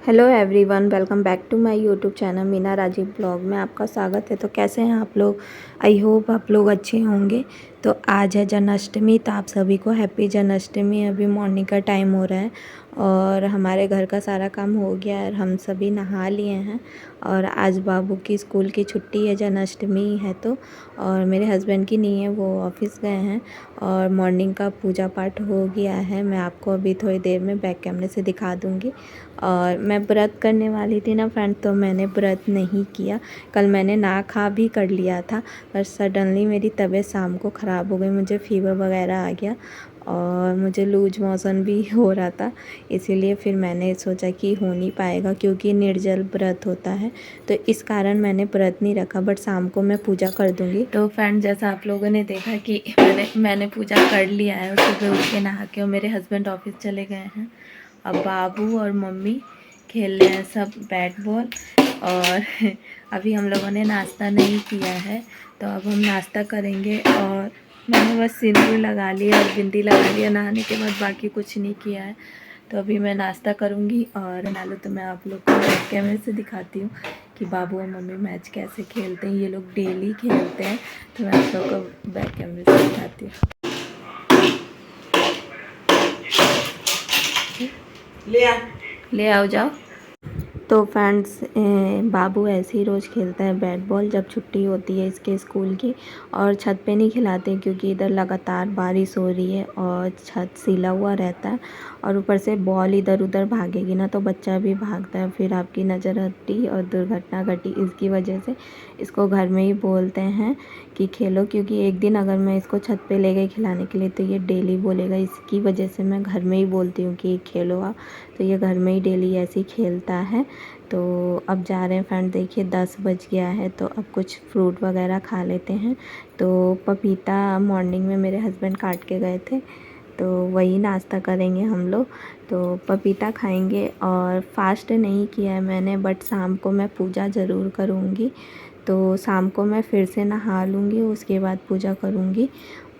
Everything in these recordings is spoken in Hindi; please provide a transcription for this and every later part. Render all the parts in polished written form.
Hello everyone, welcome back to my YouTube channel Meena Rajeev blog में आपका स्वागत है। तो कैसे हैं आप लोग? आई होप आप लोग अच्छे होंगे। तो आज है जन्माष्टमी, तो आप सभी को हैप्पी जन्माष्टमी। अभी मॉर्निंग का टाइम हो रहा है और हमारे घर का सारा काम हो गया है और हम सभी नहा लिए हैं। और आज बाबू की स्कूल की छुट्टी है, जन्माष्टमी है तो। और मेरे हस्बैंड की नहीं है, वो ऑफिस गए हैं। और मॉर्निंग का पूजा पाठ हो गया है, मैं आपको अभी थोड़ी देर में बैक कैमरे से दिखा दूँगी। और मैं व्रत करने वाली थी ना फ्रेंड, तो मैंने व्रत नहीं किया। कल मैंने ना खा भी कर लिया था, पर सडनली मेरी तबीयत शाम को ख़राब हो गई, मुझे फ़ीवर वगैरह आ गया और मुझे लूज मोशन भी हो रहा था। इसीलिए फिर मैंने सोचा कि हो नहीं पाएगा, क्योंकि निर्जल व्रत होता है, तो इस कारण मैंने व्रत नहीं रखा। बट शाम को मैं पूजा कर दूँगी। तो फ्रेंड, जैसा आप लोगों ने देखा कि मैंने पूजा कर लिया है और सुबह उठ के नहा के, और मेरे हस्बैंड ऑफिस चले गए हैं। अब बाबू और मम्मी खेल रहे हैं सब बैट बॉल। और अभी हम लोगों ने नाश्ता नहीं किया है, तो अब हम नाश्ता करेंगे। और मैंने बस सिंदूर लगा लिया और बिंदी लगा लिया नहाने के बाद, बाकी कुछ नहीं किया है। तो अभी मैं नाश्ता करूँगी और बना लो, तो मैं आप लोग को बैक कैमरे से दिखाती हूँ कि बाबू और मम्मी मैच कैसे खेलते हैं। ये लोग डेली खेलते हैं, तो मैं आप लोग को बैक कैमरे से दिखाती हूँ। ले आओ जाओ। तो फ्रेंड्स, बाबू ऐसे ही रोज़ खेलता है बैट बॉल जब छुट्टी होती है इसके स्कूल की। और छत पे नहीं खिलाते, क्योंकि इधर लगातार बारिश हो रही है और छत सीला हुआ रहता है। और ऊपर से बॉल इधर उधर भागेगी ना, तो बच्चा भी भागता है, फिर आपकी नज़र हटी और दुर्घटना घटी। इसकी वजह से इसको घर में ही बोलते हैं कि खेलो, क्योंकि एक दिन अगर मैं इसको छत पे ले गई खिलाने के लिए तो ये डेली बोलेगा। इसकी वजह से मैं घर में ही बोलती हूँ कि खेलो आप। तो ये घर में ही डेली ऐसे ही खेलता है। तो अब जा रहे हैं फ्रेंड, देखिए 10 बज गया है, तो अब कुछ फ्रूट वगैरह खा लेते हैं। तो पपीता मॉर्निंग में मेरे हस्बैंड काट के गए थे, तो वही नाश्ता करेंगे हम लोग। तो पपीता खाएंगे। और फास्ट नहीं किया है मैंने, बट शाम को मैं पूजा ज़रूर करूँगी। तो शाम को मैं फिर से नहा लूँगी, उसके बाद पूजा करूँगी।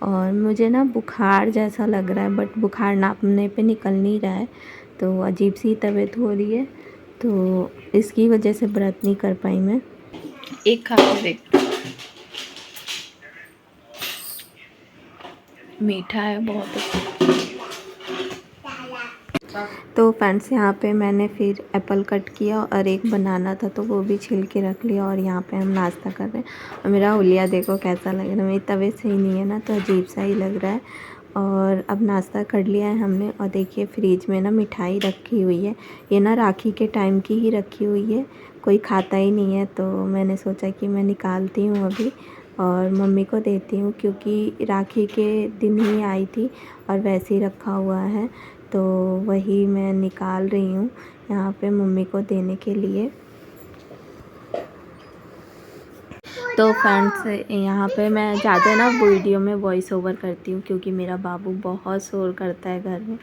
और मुझे ना बुखार जैसा लग रहा है, बट बुखार नापने पे निकल नहीं रहा है, तो अजीब सी तबीयत हो रही है, तो इसकी वजह से व्रत नहीं कर पाई मैं। एक खा के देख, मीठा है बहुत। तो फ्रेंड्स, यहाँ पे मैंने फिर एप्पल कट किया और एक बनाना था, तो वो भी छिल के रख लिया। और यहाँ पे हम नाश्ता कर रहे हैं। और मेरा हुलिया देखो कैसा लग रहा है, मेरी तबीयत सही नहीं है ना, तो अजीब सा ही लग रहा है। और अब नाश्ता कर लिया है हमने। और देखिए फ्रिज में ना मिठाई रखी हुई है, ये ना राखी के टाइम की ही रखी हुई है, कोई खाता ही नहीं है, तो मैंने सोचा कि मैं निकालती हूँ अभी और मम्मी को देती हूँ, क्योंकि राखी के दिन ही आई थी और वैसे ही रखा हुआ है, तो वही मैं निकाल रही हूँ यहाँ पे मम्मी को देने के लिए। तो फ्रेंड्स, यहाँ पे मैं ज़्यादा ना वीडियो में वॉइस ओवर करती हूँ, क्योंकि मेरा बाबू बहुत शोर करता है घर में,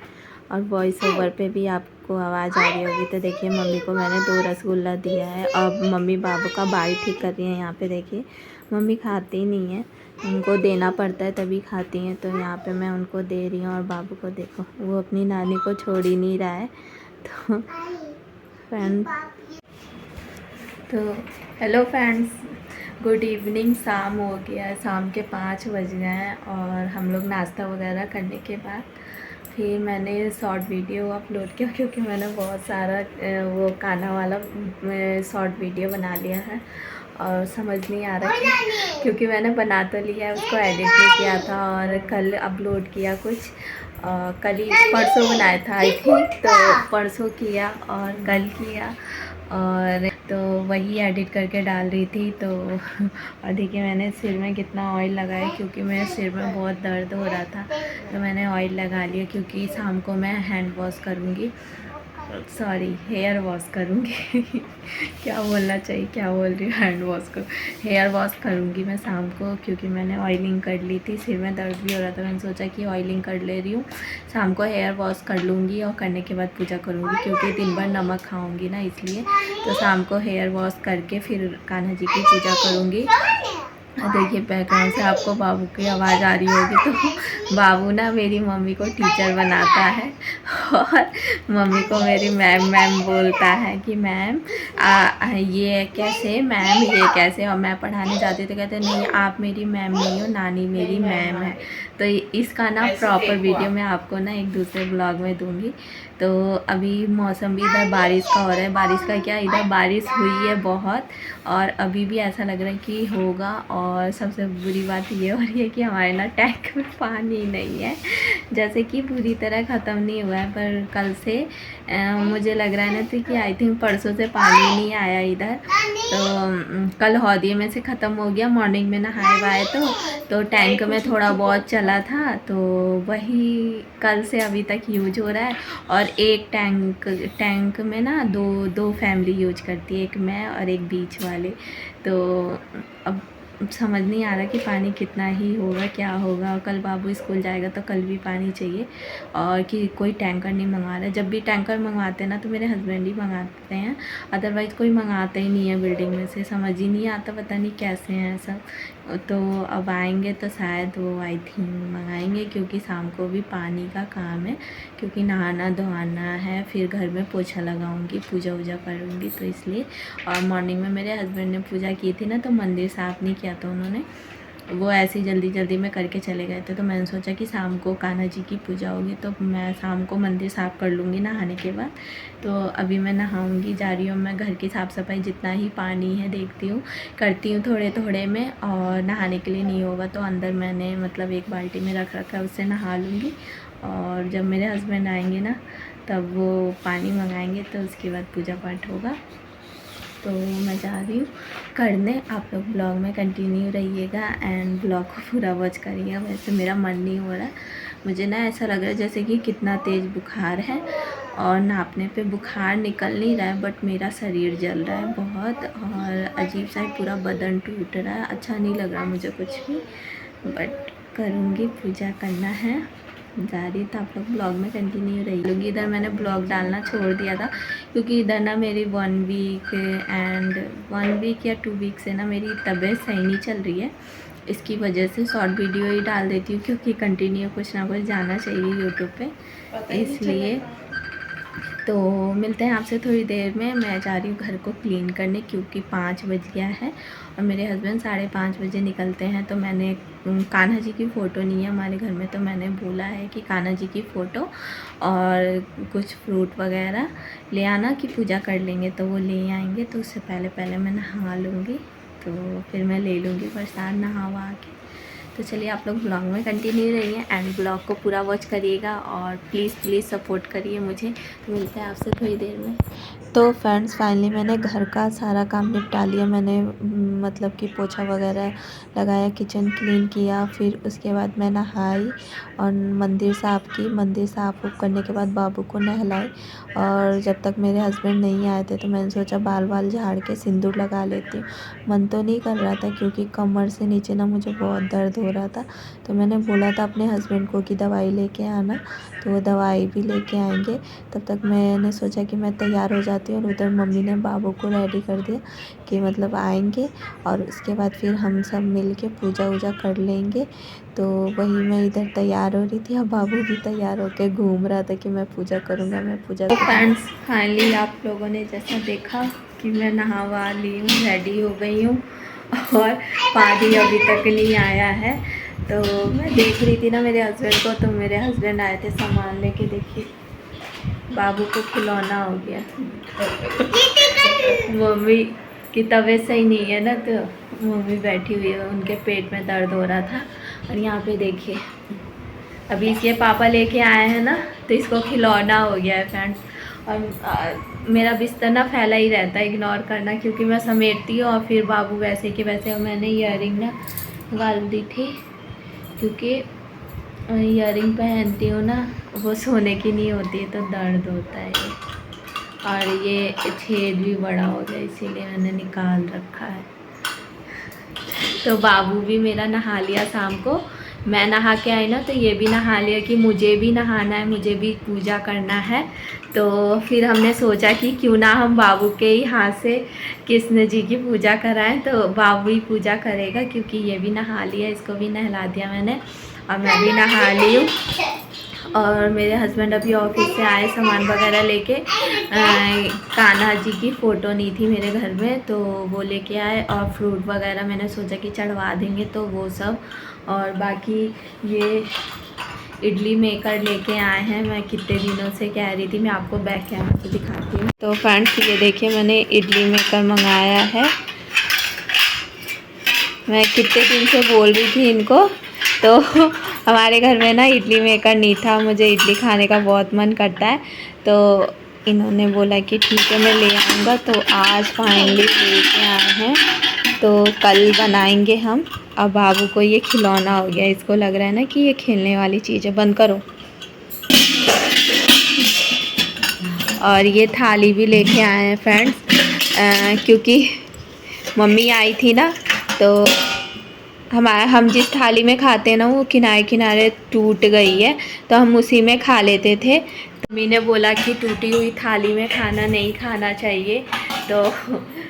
और वॉइस ओवर पे भी आपको आवाज़ आ रही होगी। तो देखिए मम्मी को मैंने 2 रसगुल्ला दिया है। अब मम्मी बाबू का बाल ठीक कर रही हैं। यहाँ पे देखिए मम्मी खाती नहीं है, उनको देना पड़ता है तभी खाती हैं, तो यहाँ पे मैं उनको दे रही हूँ। और बाबू को देखो, वो अपनी नानी को छोड़ ही नहीं रहा है। तो फ्रेंड, तो हेलो फ्रेंड्स, गुड इवनिंग। शाम हो गया है, शाम के 5 बज गए हैं। और हम लोग नाश्ता वगैरह करने के बाद फिर मैंने शॉर्ट वीडियो अपलोड किया, क्योंकि मैंने बहुत सारा वो गाना वाला शॉर्ट वीडियो बना लिया है और समझ नहीं आ रहा कि, क्योंकि मैंने बना तो लिया है, उसको एडिट नहीं किया था और कल अपलोड किया कुछ। कल ही परसों बनाया था आई थिंक, तो परसों किया और कल किया, और तो वही एडिट करके डाल रही थी। तो और देखिए मैंने सिर में कितना ऑयल लगाया, क्योंकि मेरे सिर में बहुत दर्द हो रहा था, तो मैंने ऑयल लगा लिया, क्योंकि शाम को मैं हैंड वॉश करूँगी, सॉरी हेयर वॉश करूँगी क्या बोलना चाहिए, क्या बोल रही हूँ, हैंड वॉश को हेयर वॉश करूँगी मैं शाम को, क्योंकि मैंने ऑयलिंग कर ली थी, सिर में दर्द भी हो रहा था, मैंने सोचा कि ऑयलिंग कर ले रही हूँ, शाम को हेयर वॉश कर लूँगी और करने के बाद पूजा करूँगी, क्योंकि दिन भर नमक खाऊँगी ना, इसलिए। तो शाम को हेयर वॉश करके फिर कान्हा जी की पूजा करूँगी। देखिए बैकग्राउंड से आपको बाबू की आवाज़ आ रही होगी। तो बाबू ना मेरी मम्मी को टीचर बनाता है और मम्मी को मेरी मैम मैम बोलता है कि मैम ये कैसे, मैम ये कैसे। और मैं पढ़ाने जाती तो कहते नहीं आप मेरी मैम नहीं हो, नानी मेरी मैम है। तो इसका ना प्रॉपर वीडियो मैं आपको ना एक दूसरे ब्लॉग में दूँगी। तो अभी मौसम भी इधर बारिश का हो रहा है। बारिश का क्या, इधर बारिश हुई है बहुत और अभी भी ऐसा लग रहा है कि होगा। और सबसे बुरी बात ये हो रही है कि हमारे ना टैंक में पानी नहीं है, जैसे कि पूरी तरह ख़त्म नहीं हुआ है। पर कल से मुझे लग रहा है ना तो कि आई थिंक परसों से पानी नहीं आया इधर। तो कल हौदिये में से ख़त्म हो गया, मॉर्निंग में नहाए वाए तो टैंक में थोड़ा बहुत चला था, तो वही कल से अभी तक यूज हो रहा है। और एक टैंक में ना दो फैमिली यूज करती है, एक मैं और एक बीच वाले। तो अब समझ नहीं आ रहा कि पानी कितना ही होगा, क्या होगा। कल बाबू स्कूल जाएगा तो कल भी पानी चाहिए। और कि कोई टैंकर नहीं मंगवा रहा है। जब भी टैंकर मंगवाते हैं ना तो मेरे हस्बैंड ही मंगाते हैं, अदरवाइज़ कोई मंगाता ही नहीं है बिल्डिंग में से। समझ ही नहीं आता, पता नहीं कैसे हैं सब। तो अब आएंगे तो शायद वो आई थिंक मंगाएंगे, क्योंकि शाम को भी पानी का काम है, क्योंकि नहाना धोना है, फिर घर में पोछा लगाऊंगी, पूजा वूजा करूँगी, तो इसलिए। और मॉर्निंग में मेरे हस्बैंड ने पूजा की थी ना, तो मंदिर साफ़ नहीं किया था उन्होंने, वो ऐसे ही जल्दी जल्दी में करके चले गए थे। तो मैंने सोचा कि शाम को कान्हा जी की पूजा होगी तो मैं शाम को मंदिर साफ़ कर लूँगी नहाने के बाद। तो अभी मैं नहाऊँगी, जा रही हूँ मैं घर की साफ़ सफाई, जितना ही पानी है देखती हूँ, करती हूँ थोड़े थोड़े में। और नहाने के लिए नहीं होगा तो अंदर मैंने मतलब एक बाल्टी में रख रखा है, उससे नहा लूँगी। और जब मेरे हस्बैंड आएंगे ना तब वो पानी मंगाएंगे तो उसके बाद पूजा पाठ होगा। तो मैं जा रही हूँ करने। आप लोग ब्लॉग में कंटिन्यू रहिएगा एंड ब्लॉग को पूरा वॉच करिएगा। वैसे मेरा मन नहीं हो रहा, मुझे ना ऐसा लग रहा है जैसे कि कितना तेज़ बुखार है, और नापने पे बुखार निकल नहीं रहा है, बट मेरा शरीर जल रहा है बहुत, और अजीब सा पूरा बदन टूट रहा है। अच्छा नहीं लग रहा मुझे कुछ भी, बट करूँगी, पूजा करना है, जा रही। तो आप लोग ब्लॉग में कंटिन्यू रही लोगी। इधर मैंने ब्लॉग डालना छोड़ दिया था क्योंकि इधर ना मेरी 1 वीक या 2 वीक से ना मेरी तबीयत सही नहीं चल रही है। इसकी वजह से शॉर्ट वीडियो ही डाल देती हूँ, क्योंकि कंटिन्यू कुछ ना कुछ जाना चाहिए यूट्यूब पे, इसलिए। तो मिलते हैं आपसे थोड़ी देर में। मैं जा रही हूँ घर को क्लीन करने, क्योंकि 5 बज गया है और मेरे हस्बैंड 5:30 बजे निकलते हैं। तो मैंने कान्हा जी की फ़ोटो नहीं है हमारे घर में, तो मैंने बोला है कि कान्हा जी की फ़ोटो और कुछ फ्रूट वगैरह ले आना कि पूजा कर लेंगे। तो वो ले आएंगे, तो उससे पहले मैं नहा लूँगी, तो फिर मैं ले लूँगी प्रसाद नहा वहा के। तो चलिए आप लोग ब्लॉग में कंटिन्यू रहिए एंड ब्लॉग को पूरा वॉच करिएगा और प्लीज़ सपोर्ट करिए मुझे। तो मिलते हैं आपसे थोड़ी देर में। तो फ्रेंड्स फाइनली मैंने घर का सारा काम निपटा लिया। मैंने मतलब कि पोछा वगैरह लगाया, किचन क्लीन किया, फिर उसके बाद मैं नहाई और मंदिर साफ़ की। मंदिर साफ़ करने के बाद बाबू को नहलाई, और जब तक मेरे हस्बैंड नहीं आए थे तो मैंने सोचा बाल वाल झाड़ के सिंदूर लगा लेती हूँ। मन तो नहीं कर रहा था क्योंकि कमर से नीचे ना मुझे बहुत दर्द हो रहा था। तो मैंने बोला था अपने हस्बैंड को कि दवाई लेके आना, तो वो दवाई भी लेके आएंगे। तब तक मैंने सोचा कि मैं तैयार हो जाती हूँ, और उधर मम्मी ने बाबू को रेडी कर दिया कि मतलब आएंगे और उसके बाद फिर हम सब मिल के पूजा वूजा कर लेंगे। तो वही मैं इधर तैयार हो रही थी, और बाबू भी तैयार होकर घूम रहा था कि मैं पूजा करूँगा, मैं पूजा। तो फ्रेंड्स फाइनली आप लोगों ने जैसा देखा कि मैं नहा वहा ली हूँ, रेडी हो गई हूँ, और पानी अभी तक नहीं आया है। तो मैं देख रही थी ना मेरे हस्बैंड को, तो मेरे हस्बैंड आए थे सामान लेके। देखिए बाबू को खिलौना हो गया। मम्मी की तबीयत सही नहीं है ना, तो मम्मी बैठी हुई है, उनके पेट में दर्द हो रहा था। और यहाँ पे देखिए अभी इसके पापा लेके आए हैं ना, तो इसको खिलौना हो गया है फ्रेंड्स। और मेरा बिस्तर ना फैला ही रहता है, इग्नोर करना, क्योंकि मैं समेटती हूँ और फिर बाबू वैसे के वैसे। और मैंने ईयरिंग ना डाल दी थी, क्योंकि ईयरिंग पहनती हूँ ना, वो सोने की नहीं होती है तो दर्द होता है। और ये छेद भी बड़ा हो गया, इसीलिए मैंने निकाल रखा है। तो बाबू भी मेरा नहा लिया शाम को, मैं नहा के आई ना तो ये भी नहा लिया कि मुझे भी नहाना है, मुझे भी पूजा करना है। तो फिर हमने सोचा कि क्यों ना हम बाबू के ही हाथ से कृष्ण जी की पूजा कराएं। तो बाबू ही पूजा करेगा क्योंकि ये भी नहा लिया, इसको भी नहला दिया मैंने और मैं भी नहा ली हूँ। और मेरे हस्बैंड अभी ऑफिस से आए सामान वगैरह लेके। कान्हा जी की फ़ोटो नहीं थी मेरे घर में तो वो लेके आए और फ्रूट वगैरह मैंने सोचा कि चढ़वा देंगे तो वो सब। और बाकी ये इडली मेकर लेके आए हैं, मैं कितने दिनों से कह रही थी, मैं आपको बैक कैमरा से दिखाती हूँ। तो फ्रेंड्स ये देखिए मैंने इडली मेकर मंगाया है। मैं कितने दिन से बोल रही थी इनको, तो हमारे घर में ना इडली मेकर नहीं था, मुझे इडली खाने का बहुत मन करता है तो इन्होंने बोला कि ठीक है मैं ले आऊँगा। तो आज फाइनली लेके आए हैं तो कल बनाएंगे हम। अब बाबू को ये खिलौना हो गया, इसको लग रहा है ना कि ये खेलने वाली चीज़ है। बंद करो। और ये थाली भी लेके आए हैं फ्रेंड्स, क्योंकि मम्मी आई थी ना तो हम जिस थाली में खाते हैं ना वो किनारे किनारे टूट गई है तो हम उसी में खा लेते थे। तो मम्मी ने बोला कि टूटी हुई थाली में खाना नहीं खाना चाहिए, तो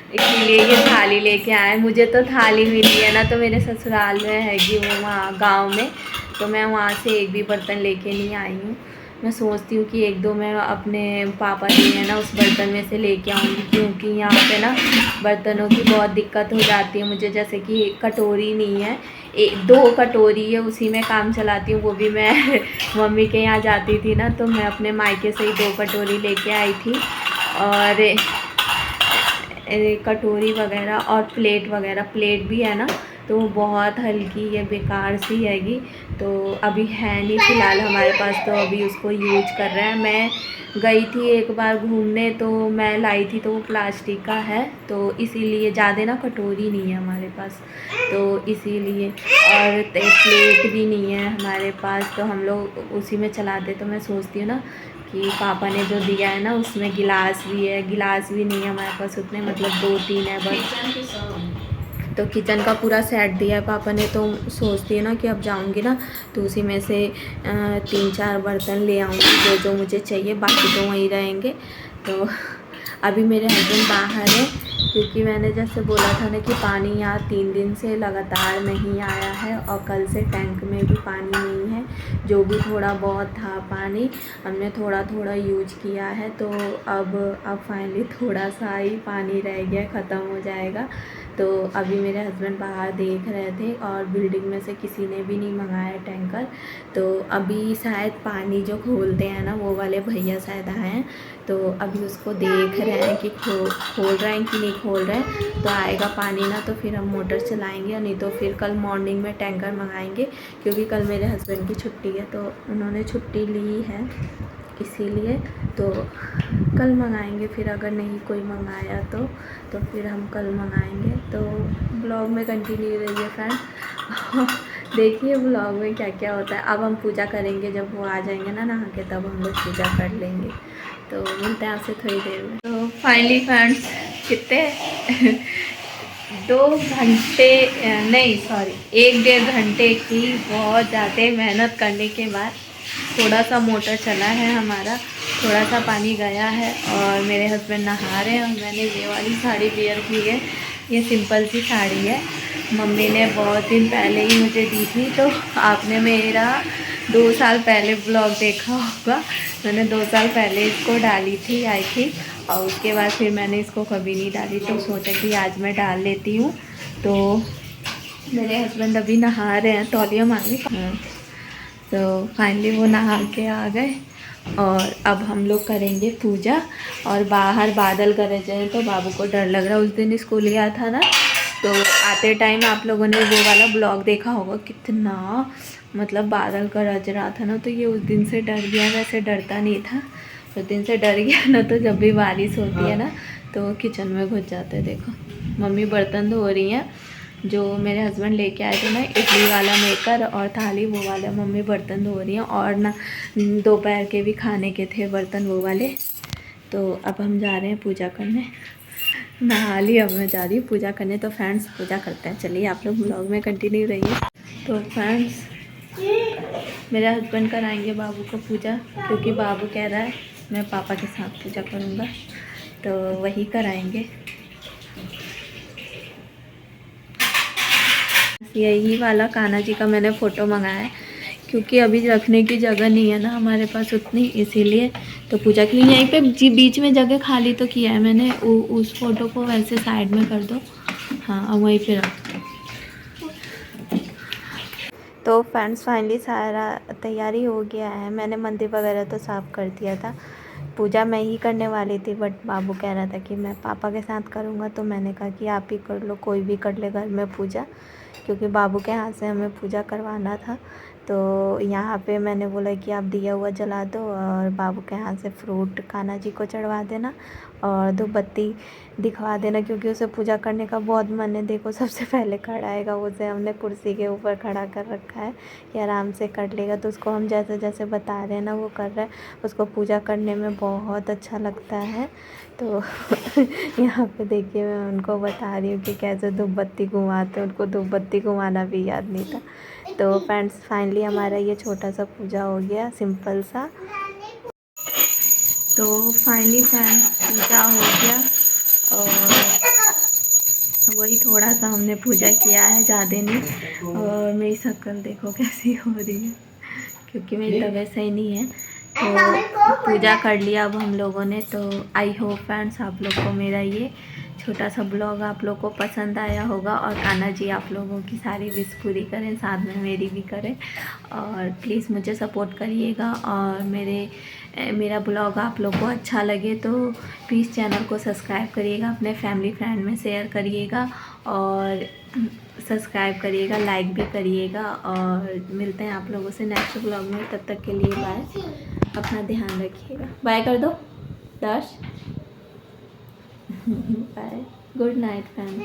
इसीलिए ये थाली लेके आए। मुझे तो थाली मिली है ना, तो मेरे ससुराल में हैगी वो वहाँ गांव में, तो मैं वहाँ से एक भी बर्तन लेके नहीं आई हूँ। मैं सोचती हूँ कि एक दो मैं अपने पापा दिए हैं ना उस बर्तन में से लेके आऊँगी, क्योंकि यहाँ पे ना बर्तनों की बहुत दिक्कत हो जाती है मुझे। जैसे कि कटोरी नहीं है, दो कटोरी है, उसी में काम चलाती हूँ। वो भी मैं मम्मी के यहाँ जाती थी ना तो मैं अपने मायके से ही 2 कटोरी लेके आई थी। और कटोरी वगैरह और प्लेट वगैरह, प्लेट भी है ना तो वो बहुत हल्की है, बेकार सी हैगी, तो अभी है नहीं फ़िलहाल हमारे पास, तो अभी उसको यूज कर रहे हैं। मैं गई थी एक बार घूमने तो मैं लाई थी तो वो प्लास्टिक का है, तो इसीलिए ज़्यादा ना कटोरी नहीं है हमारे पास, तो इसीलिए। और प्लेट भी नहीं है हमारे पास, तो हम लोग उसी में चलाते। तो मैं सोचती हूँ ना कि पापा ने जो दिया है ना उसमें गिलास भी है, गिलास भी नहीं है हमारे पास उतने, मतलब 2-3 है बस। तो किचन का पूरा सेट दिया है पापा ने, तो सोचती है ना कि अब जाऊंगी ना तो उसी में से 3-4 बर्तन ले आऊँगी जो जो मुझे चाहिए, बाकी तो वहीं रहेंगे। तो अभी मेरे हस्बैंड बाहर है क्योंकि मैंने जैसे बोला था ना कि पानी यहाँ 3 दिन से लगातार नहीं आया है और कल से टैंक में भी पानी नहीं है। जो भी थोड़ा बहुत था पानी हमने थोड़ा थोड़ा यूज किया है, तो अब फाइनली थोड़ा सा ही पानी रह गया, ख़त्म हो जाएगा। तो अभी मेरे हस्बैंड बाहर देख रहे थे और बिल्डिंग में से किसी ने भी नहीं मंगाया टैंकर, तो अभी शायद पानी जो खोलते हैं ना वो वाले भैया शायद आए हैं, तो अभी उसको देख रहे हैं कि खोल रहे हैं कि नहीं खोल रहे हैं। तो आएगा पानी ना तो फिर हम मोटर चलाएंगे, और नहीं तो फिर कल मॉर्निंग में टैंकर मंगाएंगे, क्योंकि कल मेरे हस्बैंड की छुट्टी है तो उन्होंने छुट्टी ली है इसीलिए। तो कल मंगाएंगे, फिर अगर नहीं कोई मंगाया तो फिर हम कल मंगाएंगे। तो ब्लॉग में कंटिन्यू रहिए फ्रेंड, देखिए ब्लॉग में क्या क्या होता है। अब हम पूजा करेंगे, जब वो आ जाएंगे ना नहा के तब हम लोग पूजा कर लेंगे। तो मिलते हैं आपसे थोड़ी देर में। तो फाइनली फ्रेंड्स कितने 2 घंटे नहीं सॉरी 1-1.5 घंटे की बहुत ज़्यादा मेहनत करने के बाद थोड़ा सा मोटर चला है हमारा, थोड़ा सा पानी गया है और मेरे हस्बैंड नहा रहे हैं। और मैंने ये वाली साड़ी वेयर की है, ये सिंपल सी साड़ी है, मम्मी ने बहुत दिन पहले ही मुझे दी थी। तो आपने मेरा 2 साल पहले ब्लॉग देखा होगा, मैंने 2 साल पहले इसको डाली थी आई थी, और उसके बाद फिर मैंने इसको कभी नहीं डाली, तो सोचा कि आज मैं डाल लेती हूँ। तो मेरे हस्बैंड अभी नहा रहे हैं, तौलिया मांगी, तो फाइनली वो नहा के आ गए और अब हम लोग करेंगे पूजा। और बाहर बादल गरज रहे हैं तो बाबू को डर लग रहा है। उस दिन स्कूल गया था ना तो आते टाइम आप लोगों ने वो वाला ब्लॉग देखा होगा, कितना मतलब बादल गरज रहा था ना, तो ये उस दिन से डर गया। वैसे डरता नहीं था, उस दिन से डर गया ना, तो जब भी बारिश होती है ना तो किचन में घुस जाते हैं। देखो मम्मी बर्तन धो रही हैं, जो मेरे हस्बैंड लेके आए थे ना इडली वाला मेकर और थाली, वो वाला मम्मी बर्तन धो रही हैं। और ना दोपहर के भी खाने के थे बर्तन वो वाले। तो अब हम जा रहे हैं पूजा करने, नहा ली, अब मैं जा रही हूँ पूजा करने। तो फ्रेंड्स पूजा करते हैं, चलिए आप लोग ब्लॉग में कंटिन्यू रहिए। तो फ्रेंड्स मेरे हस्बैंड कराएंगे बाबू को पूजा, क्योंकि बाबू कह रहा है मैं पापा के साथ पूजा करूँगा, तो वही कराएंगे। यही वाला कान्हा जी का मैंने फ़ोटो मंगाया है, क्योंकि अभी रखने की जगह नहीं है ना हमारे पास उतनी, इसीलिए। तो पूजा के लिए यहीं पे बीच में जगह खाली तो किया है मैंने, उस फ़ोटो को वैसे साइड में कर दो, हाँ, अब वहीं पे रख दो। तो फ्रेंड्स फाइनली सारा तैयारी हो गया है। मैंने मंदिर वगैरह तो साफ़ कर दिया था, पूजा मैं ही करने वाली थी, बट बाबू कह रहा था कि मैं पापा के साथ करूँगा, तो मैंने कहा कि आप ही कर लो, कोई भी कर ले घर में पूजा, क्योंकि बाबू के हाथ से हमें पूजा करवाना था। तो यहाँ पे मैंने बोला कि आप दिया हुआ जला दो और बाबू के हाथ से फ्रूट कान्हा जी को चढ़वा देना और दो बत्ती दिखवा देना, क्योंकि उसे पूजा करने का बहुत मन है। देखो सबसे पहले खड़ा आएगा, उसे हमने कुर्सी के ऊपर खड़ा कर रखा है कि आराम से कर लेगा, तो उसको हम जैसे जैसे बता रहे हैं ना वो कर रहा है। उसको पूजा करने में बहुत अच्छा लगता है। तो यहाँ पे देखिए मैं उनको बता रही हूँ कि कैसे धूप बत्ती घुमाते, उनको धूप बत्ती घुमाना भी याद नहीं था। तो फ्रेंड्स फाइनली हमारा ये छोटा सा पूजा हो गया, सिंपल सा। तो फाइनली फ्रेंड्स पूजा हो गया और वही थोड़ा सा हमने पूजा किया है, ज़्यादा नहीं। और मेरी शक्ल देखो कैसी हो रही है, क्योंकि मेरी तबीयत सही नहीं है। तो पूजा कर लिया अब हम लोगों ने। तो आई होप फ्रेंड्स आप लोग को मेरा ये छोटा सा ब्लॉग आप लोग को पसंद आया होगा, और कान्हा जी आप लोगों की सारी विश पूरी करें, साथ में मेरी भी करें। और प्लीज़ मुझे सपोर्ट करिएगा, और मेरा ब्लॉग आप लोग को अच्छा लगे तो प्लीज़ चैनल को सब्सक्राइब करिएगा, अपने फैमिली फ्रेंड में शेयर करिएगा और सब्सक्राइब करिएगा, लाइक भी करिएगा। और मिलते हैं आप लोगों से नेक्स्ट ब्लॉग में, तब तक के लिए बाय, अपना ध्यान रखिएगा। बाय कर दो Darsh. Bye, good night friend.